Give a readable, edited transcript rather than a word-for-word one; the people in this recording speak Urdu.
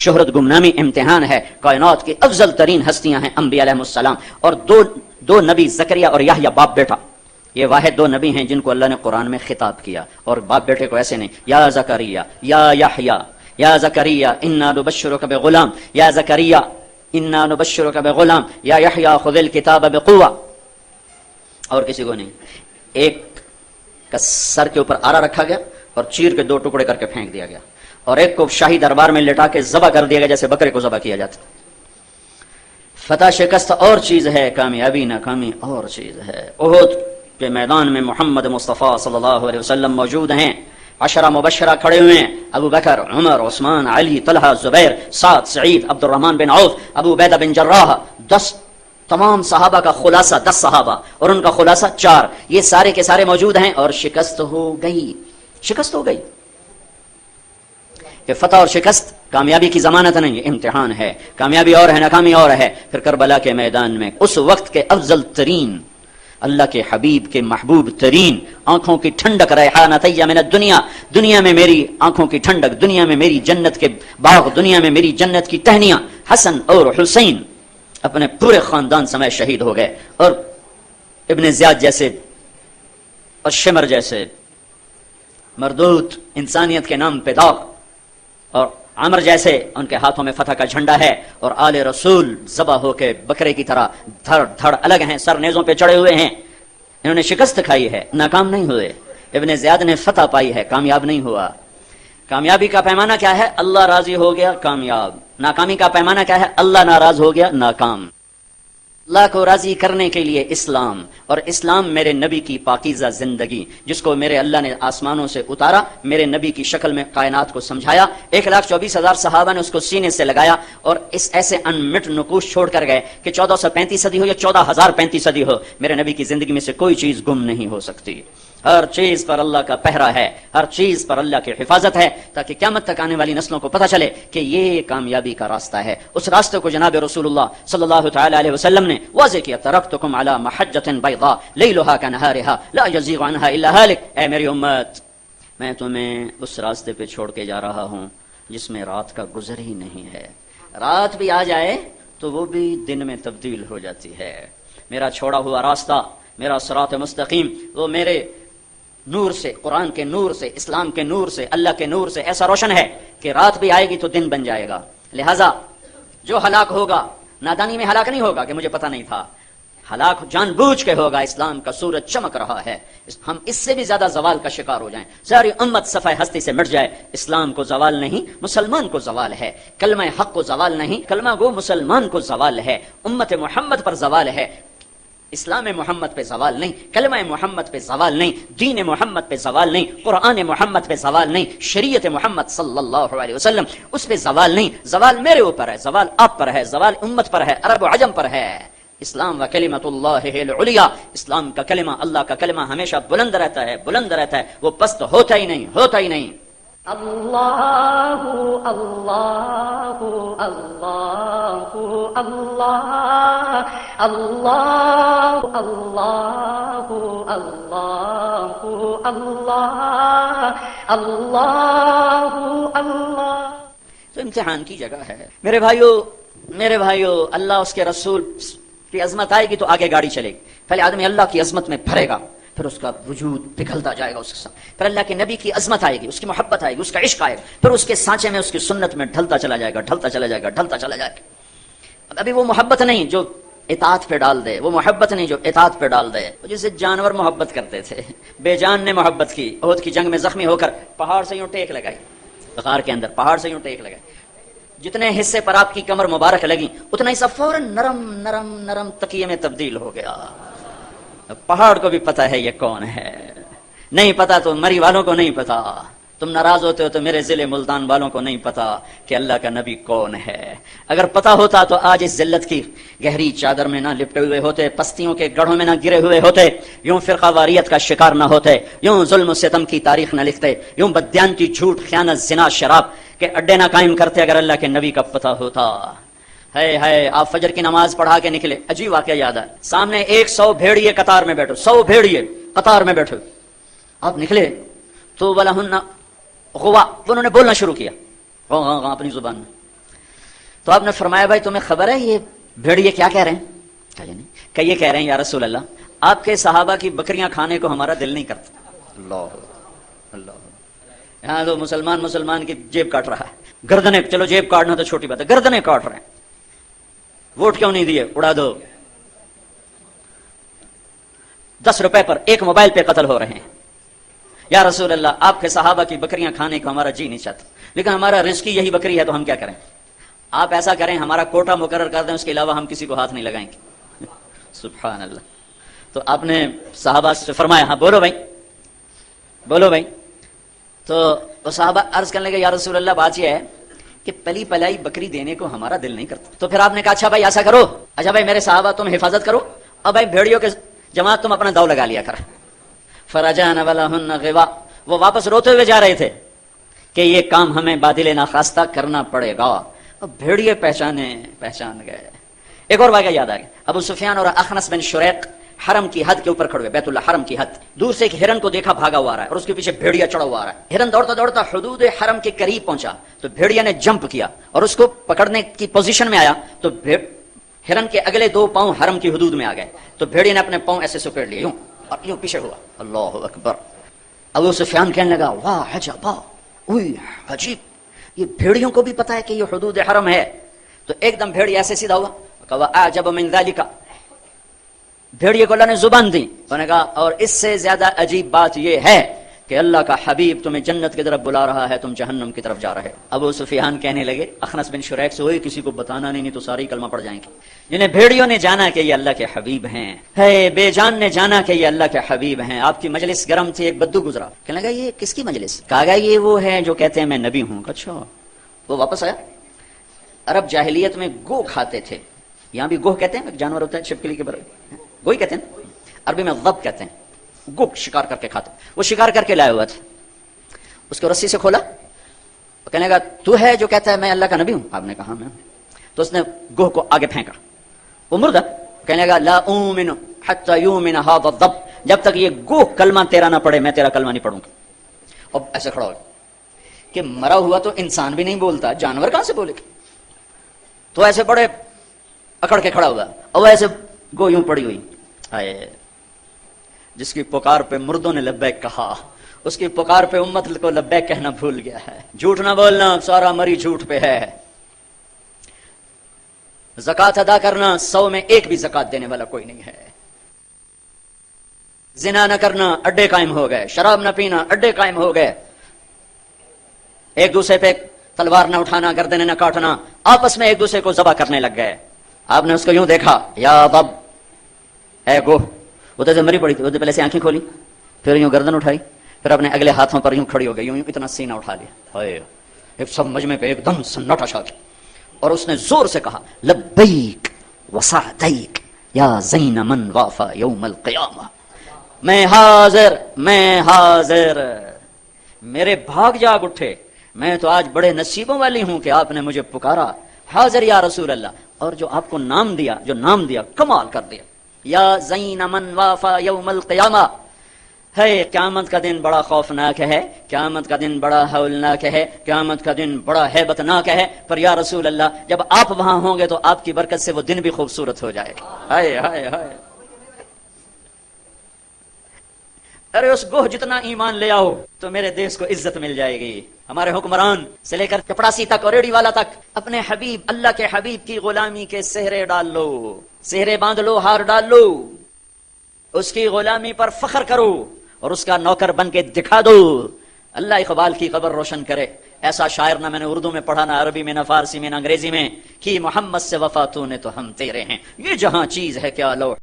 شہرت گمنامی امتحان ہے. کائنات کی افضل ترین ہستیاں ہیں انبیاء علیہ السلام، اور دو نبی زکریا اور یحییٰ باپ بیٹا، یہ واحد دو نبی ہیں جن کو اللہ نے قرآن میں خطاب کیا، اور باپ بیٹے کو ایسے نہیں، یا زکریا یا یحییٰ، یا زکریا انا نبشرک بغلام، یا زکریا انا نبشرک بغلام، یا یحییٰ خذ الکتاب بقوہ. اور کسی کو نہیں. ایک کا سر کے اوپر آرا رکھا گیا اور چیر کے 2 ٹکڑے کر کے پھینک دیا گیا، اور ایک کو شاہی دربار میں لٹا کے ذبح کر دیا گیا جیسے بکرے کو ذبح کیا جاتا. فتح شکست اور چیز ہے، کامیابی ناکامی اور چیز ہے. احد کے میدان میں محمد مصطفیٰ صلی اللہ علیہ وسلم موجود ہیں. 10 مبشرہ کھڑے ہوئے ہیں، ابو بکر، عمر، عثمان، علی، طلحہ، زبیر، سعد، سعید، عبد الرحمن بن عوف، ابو عبیدہ بن جراح. 10 تمام صحابہ کا خلاصہ 10 صحابہ اور ان کا خلاصہ 4، یہ سارے کے سارے موجود ہیں. اور شکست ہو گئی، شکست ہو گئی. کہ فتح اور شکست کامیابی کی ضمانت نہیں، یہ امتحان ہے. کامیابی اور ہے، ناکامی اور ہے. پھر کربلا کے میدان میں اس وقت کے افضل ترین، اللہ کے حبیب کے محبوب ترین، آنکھوں کی ٹھنڈک، ریحانتی من الدنیا، دنیا میں میری آنکھوں کی ٹھنڈک، دنیا میں میری جنت کے باغ، دنیا میں میری جنت کی ٹہنیاں. حسن اور حسین اپنے پورے خاندان سمیت شہید ہو گئے، اور ابن زیاد جیسے اور شمر جیسے مردود انسانیت کے نام پہ داغ، اور عمر جیسے ان کے ہاتھوں میں فتح کا جھنڈا ہے، اور آل رسول ذبح ہو کے بکرے کی طرح دھڑ دھڑ الگ ہیں، سر نیزوں پہ چڑھے ہوئے ہیں. انہوں نے شکست کھائی ہے، ناکام نہیں ہوئے. ابن زیاد نے فتح پائی ہے، کامیاب نہیں ہوا. کامیابی کا پیمانہ کیا ہے؟ اللہ راضی ہو گیا، کامیاب. ناکامی کا پیمانہ کیا ہے؟ اللہ ناراض ہو گیا، ناکام. اللہ کو راضی کرنے کے لیے اسلام، اور اسلام میرے نبی کی پاکیزہ زندگی، جس کو میرے اللہ نے آسمانوں سے اتارا، میرے نبی کی شکل میں کائنات کو سمجھایا. 1,24,000 صحابہ نے اس کو سینے سے لگایا، اور اس ایسے انمٹ نقوش چھوڑ کر گئے کہ 1435 صدی ہو یا 14,035 صدی ہو، میرے نبی کی زندگی میں سے کوئی چیز گم نہیں ہو سکتی. ہر چیز پر اللہ کا پہرا ہے، ہر چیز پر اللہ کی حفاظت ہے، تاکہ قیامت تک آنے والی نسلوں کو پتہ چلے کہ یہ کامیابی کا راستہ ہے. اس راستے کو جناب رسول اللہ صلی اللہ تعالی علیہ وسلم نے واضح کیا. ترکتکم علی محجۃ بیضاء لیلھا کنہارھا لا یزیغ عنھا الا ہالک. اے میری امت، میں تمہیں اس راستے پہ چھوڑ کے جا رہا ہوں جس میں رات کا گزر ہی نہیں ہے. رات بھی آ جائے تو وہ بھی دن میں تبدیل ہو جاتی ہے. میرا چھوڑا ہوا راستہ، میرا صراط مستقیم، وہ میرے نور سے، قرآن کے نور سے، اسلام کے نور سے، اللہ کے نور سے ایسا روشن ہے کہ رات بھی آئے گی تو دن بن جائے گا. لہذا جو ہلاک ہوگا نادانی میں ہلاک نہیں ہوگا کہ مجھے پتہ نہیں تھا، ہلاک جان بوجھ کے ہوگا. اسلام کا سورج چمک رہا ہے، ہم اس سے بھی زیادہ زوال کا شکار ہو جائیں، ساری امت صفحہ ہستی سے مٹ جائے. اسلام کو زوال نہیں، مسلمان کو زوال ہے. کلمہ حق کو زوال نہیں، کلمہ گو مسلمان کو زوال ہے. امت محمد پر زوال ہے، اسلام محمد پہ زوال نہیں، کلمہ محمد پہ زوال نہیں، دین محمد پہ زوال نہیں، قرآن محمد پہ زوال نہیں، شریعت محمد صلی اللہ علیہ وسلم اس پہ زوال نہیں. زوال میرے اوپر ہے، زوال آپ پر ہے، زوال امت پر ہے، عرب و عجم پر ہے. اسلام و کلمۃ اللہ العلیٰ، اسلام کا کلمہ، اللہ کا کلمہ ہمیشہ بلند رہتا ہے، بلند رہتا ہے، وہ پست ہوتا ہی نہیں، ہوتا ہی نہیں. اللہ اللہ اللہ اللہ اللہ اللہ اللہ اللہ اللہ. تو امتحان کی جگہ ہے میرے بھائیو. اللہ اس کے رسول کی عظمت آئے گی تو آگے گاڑی چلے گی. پہلے آدمی اللہ کی عظمت میں بھرے گا، پھر اس کا وجود پگھلتا جائے گا اس کے ساتھ. پھر اللہ کے نبی کی عظمت آئے گی، اس کی محبت آئے گی، اس کا عشق آئے گا، پھر اس کے سانچے میں، اس کی سنت میں ڈھلتا چلا جائے گا، ڈھلتا چلا جائے گا، ڈھلتا چلا جائے گا. ابھی وہ محبت نہیں جو اطاعت پہ ڈال دے، وہ محبت نہیں جو اطاعت پہ ڈال دے. جسے جانور محبت کرتے تھے، بے جان نے محبت کی. احد کی جنگ میں زخمی ہو کر پہاڑ سے یوں ٹیک لگائی، غار کے اندر پہاڑ سے یوں ٹیک لگائی. جتنے حصے پر آپ کی کمر مبارک لگی اتنا ہی سب فوراً نرم نرم نرم تکیے میں تبدیل ہو گیا. پہاڑ کو بھی پتا ہے یہ کون ہے، نہیں پتا تو مری والوں کو نہیں پتا. تم ناراض ہوتے ہو تو میرے ضلع ملتان والوں کو نہیں پتا کہ اللہ کا نبی کون ہے. اگر پتا ہوتا تو آج اس ذلت کی گہری چادر میں نہ لپٹے ہوئے ہوتے، پستیوں کے گڑھوں میں نہ گرے ہوئے ہوتے، یوں فرقہ واریت کا شکار نہ ہوتے، یوں ظلم و ستم کی تاریخ نہ لکھتے، یوں بدیانتی، جھوٹ، خیانت، زنا، شراب کے اڈے نہ قائم کرتے. اگر اللہ کے نبی کا پتہ ہوتا. ہے آپ فجر کی نماز پڑھا کے نکلے، عجیب واقعہ یاد ہے. سامنے 100 بھیڑیے قطار میں بیٹھو، 100 بھیڑیے قطار میں بیٹھو. آپ نکلے تو وَلَهُنَّ غوا، انہوں نے بولنا شروع کیا اپنی زبان میں. تو آپ نے فرمایا بھائی تمہیں خبر ہے یہ بھیڑیے کیا کہہ رہے ہیں؟ کہا نہیں کہ یہ کہہ رہے ہیں یا رسول اللہ آپ کے صحابہ کی بکریاں کھانے کو ہمارا دل نہیں کرتا. اللہ اللہ. یہاں تو مسلمان کی جیب کاٹ رہا ہے, گردنیں, چلو جیب کاٹنا تو چھوٹی بات ہے, گردنیں کاٹ رہے ہیں. ووٹ کیوں نہیں دیے, اڑا دو. 10 روپے پر ایک موبائل پہ قتل ہو رہے ہیں. یا رسول اللہ آپ کے صحابہ کی بکریاں کھانے کو ہمارا جی نہیں چاہتا, لیکن ہمارا رزق یہی بکری ہے تو ہم کیا کریں؟ آپ ایسا کریں ہمارا کوٹا مقرر کر دیں, اس کے علاوہ ہم کسی کو ہاتھ نہیں لگائیں گے. سبحان اللہ. تو آپ نے صحابہ سے فرمایا ہاں بولو بھائی. تو وہ صحابہ عرض کرنے لگے یا رسول اللہ بات یہ ہے کہ پلی پلائی بکری دینے کو ہمارا دل نہیں کرتا. تو پھر آپ نے کہا اچھا بھائی ایسا کرو, اچھا بھائی میرے صحابہ تم حفاظت کرو, اور بھائی بھیڑیوں کے جماعت تم اپنا داؤ لگا لیا کر. فرجعن ولہن غوا, وہ واپس روتے ہوئے جا رہے تھے کہ یہ کام ہمیں بادل ناخواستہ کرنا پڑے گا. اب بھیڑیے پہچان گئے. ایک اور واقعہ یاد آ گیا. ابو سفیان اور اخنس بن شریق حرم کی حد کے اوپر کھڑے ہوئے, بیت اللہ حرم کی حد. دور سے ایک ہرن کو دیکھا بھاگا ہوا آ رہا ہے اور اس کے پیچھے بھیڑیا چڑھا ہوا آ رہا ہے. ہرن دوڑتا دوڑتا حدود حرم کے قریب پہنچا تو بھیڑیا نے جمپ کیا اور اس کو پکڑنے کی پوزیشن میں آیا تو ہرن کے اگلے 2 پاؤں حرم کی حدود میں آ گئے. تو بھیڑیا نے اپنے پاؤں ایسے سپیڑ لیے یوں اور یوں پیچھے ہوا. اللہ اکبر. ابو سفیان کہنے لگا واہ عجبا, اوئی عجیب, یہ بھیڑیوں کو بھی پتا ہے کہ یہ حدود حرم ہے. تو ایک دم بھیڑیا ایسے سیدھا ہوا, کہا اعجب من ذالک, بھیڑیے کو اللہ نے زبان دی. انہوں نے کہا اور اس سے زیادہ عجیب بات یہ ہے کہ اللہ کا حبیب تمہیں جنت کی طرف بلا رہا ہے, تم جہنم کی طرف جا رہے. ابو سفیان کہنے لگے اخنس بن شریق سے ہوئی کسی کو بتانا نہیں تو ساری کلمہ پڑ جائیں گے. جنہیں بھیڑیوں نے جانا کہ یہ اللہ کے حبیب ہیں, ہے بے جان نے جانا کہ یہ اللہ کے حبیب ہیں. آپ کی مجلس گرم تھی, ایک بدو گزرا, کہنے لگا یہ کس کی مجلس؟ کہا گیا یہ وہ ہے جو کہتے ہیں میں نبی ہوں. اچھا. وہ واپس آیا. عرب جاہلیت میں گو کھاتے تھے, یہاں بھی گوہ کہتے ہیں, جانور ہوتا ہے چھپکلی کے برابر, گوئی کہتے ہیں, عربی میں ضب کہتے ہیں. گو شکار کر کے کھاتے. وہ شکار کر کے لائے ہوا تھا, اس کو رسی سے کھولا, کہنے لگا تو ہے جو کہتا ہے میں اللہ کا نبی ہوں؟ آپ نے کہا میں. تو اس نے گوہ کو آگے پھینکا, وہ مردہ. کہنے لگا لا اومن حتی یومن ھذا الضب, جب تک یہ گوہ کلمہ تیرا نہ پڑھے میں تیرا کلمہ نہیں پڑھوں گا. اب ایسے کھڑا ہو کہ مرا ہوا تو انسان بھی نہیں بولتا, جانور کہاں سے بولے گا؟ تو ایسے بڑے اکڑ کے کھڑا ہوا, اور ایسے گو یوں پڑی ہوئی. آئے جس کی پکار پہ مردوں نے لبیک کہا, اس کی پکار پہ امت کو لبیک کہنا بھول گیا ہے. جھوٹ نہ بولنا, سارا مری جھوٹ پہ ہے. زکات ادا کرنا, 100 میں 1 بھی زکات دینے والا کوئی نہیں ہے. زنا نہ کرنا, اڈے قائم ہو گئے. شراب نہ پینا, اڈے قائم ہو گئے. ایک دوسرے پہ تلوار نہ اٹھانا, گردنیں نہ کاٹنا, آپس میں ایک دوسرے کو ذبح کرنے لگ گئے. آپ نے اس کو یوں دیکھا, یا بب اے گو, وہ تو مری پڑی تھی, وہ تو پہلے سے آنکھیں کھولی, پھر یوں گردن اٹھائی, پھر اپنے اگلے ہاتھوں پر یوں کھڑی ہو گئی, یوں اتنا سینہ اٹھا لیا. ایک سب مجمع پہ ایک دم سناٹا چھا گیا, اور اس نے زور سے کہا لبیک وسعدیک یا زین من وافا یوم القیامہ, میں حاضر. میرے بھاگ جاگ اٹھے, میں تو آج بڑے نصیبوں والی ہوں کہ آپ نے مجھے پکارا. حاضر یا رسول اللہ. اور جو آپ کو نام دیا کمال کر دیا, یا زین من وافا یوم القیامہ. ہے قیامت کا دن بڑا خوفناک ہے, قیامت کا دن بڑا ہولناک ہے, قیامت کا دن بڑا ہیبتناک ہے, پر یا رسول اللہ جب آپ وہاں ہوں گے تو آپ کی برکت سے وہ دن بھی خوبصورت ہو جائے گا. ہائے ہائے ہائے. ارے اس گوہ جتنا ایمان لے آؤ تو میرے دیش کو عزت مل جائے گی. ہمارے حکمران سے لے کر چپڑاسی تک اور ریڑھی والا تک اپنے حبیب اللہ کے حبیب کی غلامی کے سہرے ڈال لو, سہرے باندھ لو, ہار ڈال لو, اس کی غلامی پر فخر کرو اور اس کا نوکر بن کے دکھا دو. اللہ اقبال کی قبر روشن کرے. ایسا شاعر نہ میں نے اردو میں پڑھا, نہ عربی میں, نہ فارسی میں, نہ انگریزی میں, کہ محمد سے وفا تو نے تو ہم تیرے ہیں. یہ جہاں چیز ہے کیا لو